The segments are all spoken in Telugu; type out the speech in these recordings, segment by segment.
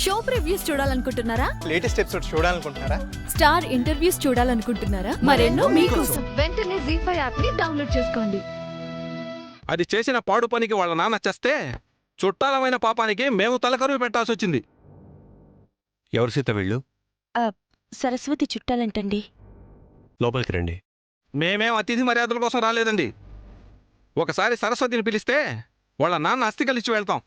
షో ప్రివ్యూస్ చూడాలనుకుంటున్నారా? లేటెస్ట్ ఎపిసోడ్ చూడాలనుకుంటున్నారా? స్టార్ ఇంటర్వ్యూస్ చూడాలనుకుంటున్నారా? మరెన్నో మీకోసం వెంటనే ZEE5 యాప్ ని డౌన్లోడ్ చేసుకోండి. అది చేసిన పాడు పనికి వాళ్ళ నాన్న చేస్తే చుట్టాలమైన పాపానికి మేము తలకరువు పెట్టాల్సి వచ్చింది. ఎవరు సీత వీళ్ళు? సరస్వతి చుట్టాలంటండి. లోపలికి రండి. మేమేం అతిథి మర్యాదల కోసం రాలేదండి. ఒకసారి సరస్వతిని పిలిస్తే వాళ్ళ నాన్న అస్థికలిచ్చి వెళ్తాం.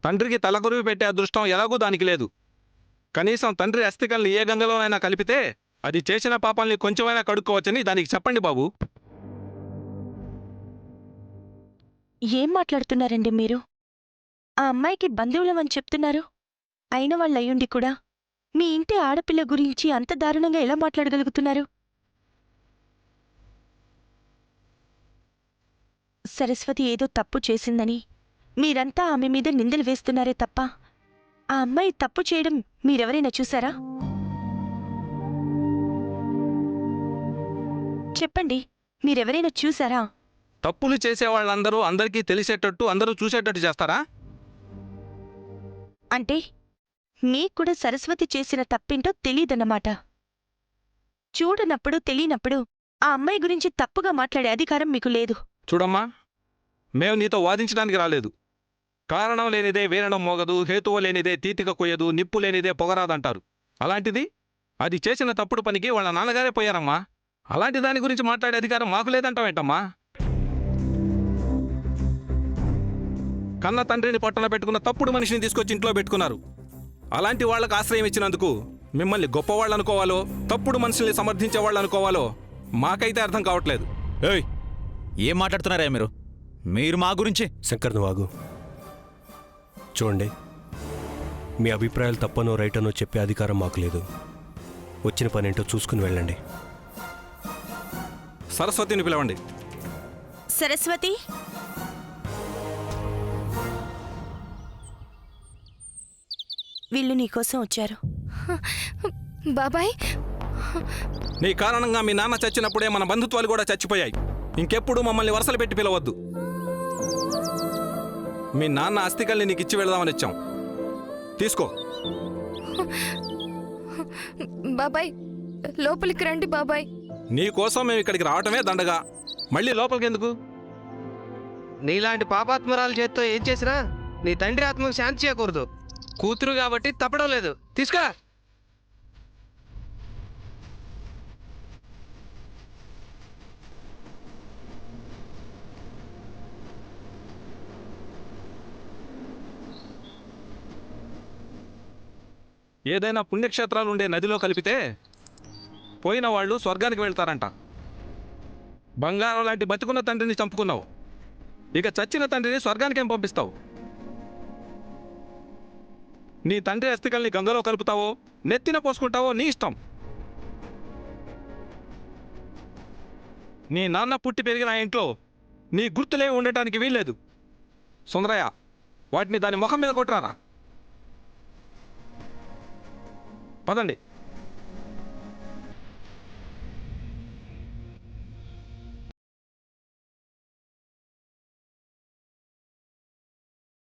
తండ్రికి తలకొరువు పెట్టే అదృష్టం ఎలాగూ దానికి లేదు. కనీసం తండ్రి అస్థికల్ని ఏ గంగలోనైనా కలిపితే అది చేసిన పాపాల్ని కొంచెమైనా కడుక్కోవచ్చని దానికి చెప్పండి బాబు. ఏం మాట్లాడుతున్నారండి మీరు? ఆ అమ్మాయికి బంధువులమని చెప్తున్నారు. అయిన వాళ్ళయ్యుండి కూడా మీ ఇంటి ఆడపిల్ల గురించి అంత దారుణంగా ఎలా మాట్లాడగలుగుతున్నారు? సరస్వతి ఏదో తప్పు చేసిందని మీరంతా ఆమె మీద నిందలు వేస్తున్నారే తప్ప ఆ అమ్మాయి తప్పు చేయడం మీరెవరైనా చూసారా? చెప్పండి, మీరెవరైనా చూసారా? తప్పులు చేసేవాళ్ళందరూ అందరికీ తెలిసేటట్టు అందరూ చూసేటట్టు చేస్తారా? అంటే మీక్కూడా సరస్వతి చేసిన తప్పేంటో తెలీదన్నమాట. చూడనప్పుడు తెలియనప్పుడు ఆ అమ్మాయి గురించి తప్పుగా మాట్లాడే అధికారం మీకు లేదు. చూడమ్మా, మేము నీతో వాదించడానికి రాలేదు. కారణం లేనిదే వీరణం మోగదు, హేతువు లేనిదే తీతిక కొయ్యదు, నిప్పు లేనిదే పొగరాదంటారు. అలాంటిది అది చేసిన తప్పుడు పనికి వాళ్ళ నాన్నగారే పోయారమ్మా. అలాంటి దాని గురించి మాట్లాడే అధికారం మాకు లేదంటావేంటమ్మా? కన్న తండ్రిని పట్టణ పెట్టుకున్న తప్పుడు మనిషిని తీసుకొచ్చి ఇంట్లో పెట్టుకున్నారు. అలాంటి వాళ్లకు ఆశ్రయం ఇచ్చినందుకు మిమ్మల్ని గొప్పవాళ్ళు అనుకోవాలో తప్పుడు మనుషుల్ని సమర్థించే వాళ్ళు అనుకోవాలో మాకైతే అర్థం కావట్లేదు. ఏయ్, ఏం మాట్లాడుతున్నారా మీరు మా గురించి? శంకర్ నువ్వు ఆగు. చూడండి, మీ అభిప్రాయాలు తప్పనో రైటనో చెప్పే అధికారం మాకు లేదు. వచ్చిన పనేంటో చూసుకుని వెళ్ళండి. సరస్వతిని పిలవండి. సరస్వతి, వీళ్ళు నీకోసం వచ్చారు. బాబాయ్, నీ కారణంగా మీ నాన్న చచ్చినప్పుడే మన బంధుత్వాలు కూడా చచ్చిపోయాయి. ఇంకెప్పుడు మమ్మల్ని వరుసలు పెట్టి పిలవద్దు. మీ నాన్న అస్థికల్ని నీకు ఇచ్చి వెళదామని వచ్చాం. తీసుకో. బాబాయ్ లోపలికి రండి బాబాయ్. నీకోసం మేము ఇక్కడికి రావటమే దండగా, మళ్ళీ లోపలికి ఎందుకు? నీలాంటి పాపాత్మరాల చేత్తో ఏం చేసినా నీ తండ్రి ఆత్మకు శాంతి చేయకూడదు. కూతురు కాబట్టి తప్పడం లేదు. తీసుకో. ఏదైనా పుణ్యక్షేత్రాలు ఉండే నదిలో కలిపితే పోయిన వాళ్ళు స్వర్గానికి వెళ్తారంట. బంగారం లాంటి బతుకున్న తండ్రిని చంపుకున్నావు, ఇక చచ్చిన తండ్రిని స్వర్గానికేం పంపిస్తావు? నీ తండ్రి అస్థికల్ని గంగలో కలుపుతావో నెత్తిన పోసుకుంటావో నీ ఇష్టం. నీ నాన్న పుట్టి పెరిగిన ఇంట్లో నీ గుర్తులే ఉండటానికి వీల్లేదు. సుందరయ్య, వాటిని దాని ముఖం మీద కొట్టురారా. పదండి.